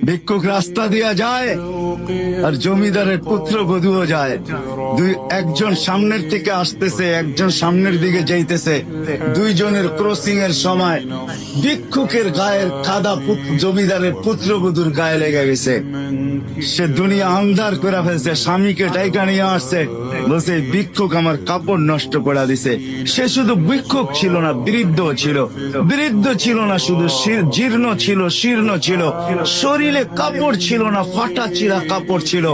ভিক্ষুক রাস্তা দিয়া যায় আর জমিদারের পুত্রবধূও যায়। একজন সামনের থেকে আসতেছে, একজন সামনের দিকে যাইতেছে। দুইজনের ক্রসিং এর সময় ভিক্ষুকের গায়ের কাদা জমিদারের পুত্রবধূর গায়ে লেগে গেছে। সে দুনিয়া আন্ধার করে ফেলছে, স্বামীকে ডাইকা নিয়ে আসছে, বলছে ভিক্ষুক আমার কাপড় নষ্ট করে দিছে। সে শুধু ভিক্ষুক ছিল না, বৃদ্ধ ছিল। বৃদ্ধ ছিল না শুধু, জীর্ণ ছিল, শীর্ণ ছিল, শরীরে কাপড় ছিল না, ফাটা চিরা কাপড় ছিল,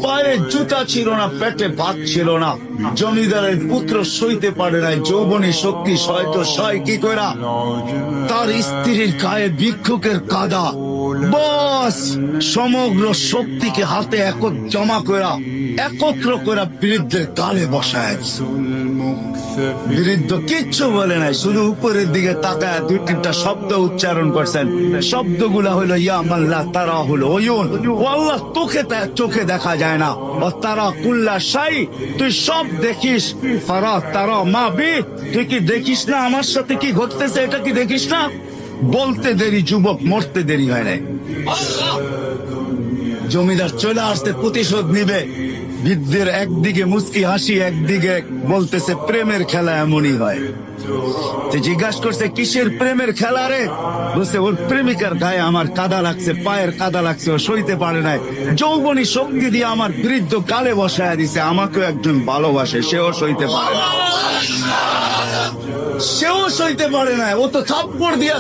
পায়ে জুতা ছিল না, পেটে ভাত ছিল না। জমিদারের পুত্র সইতে পারে নাই, যৌবনী শক্তি সয়তো সয় কি করা, তার স্ত্রীর গায়ে ভিক্ষুকের কাদা। বস সমগ্র শক্তিকে হাতে জমা করা, একত্র করা বৃদ্ধের গালে বসায়। বৃদ্ধ কিচ্ছু বলে নাই, শুধু উপরের দিকে তাকায় দুই তিনটা শব্দ উচ্চারণ করছেন। শব্দগুলা হলো ইয়া মাল্লাহ, তারা হলো ওয়ুন, ও আল্লাহ চোখে দেখা যায় না, ও তারা কুল্লা শাই, তুই সব দেখিস। ফারা তারা মা বি, তুই কি দেখিস না আমার সাথে কি ঘটতেছে, এটা কি দেখিস না? বলতে দেরি যুবক, মরতে দেরি হয় নাই। জমিদার চলে আসতে প্রতিশোধ নিবে। বৃদ্ধের একদিকে মুস্কি হাসি, একদিকে বলতেছে প্রেমের খেলা এমনই হয়। জিজ্ঞাসা করছে কিসের প্রেমের খেলা রে? বলছে ওর প্রেমিকার গায়ে আমার কাদা লাগছে, পায়ের কাদা লাগছে, ও সইতে পারে নাই। যৌবনী শক্তি দিয়ে আমার বৃদ্ধ গালে বসায় দিছে। আমাকেও একজন ভালোবাসে, সেও সইতে পারে না, সেও সইতে পারে না। ও তো থাপ্পড় দিয়া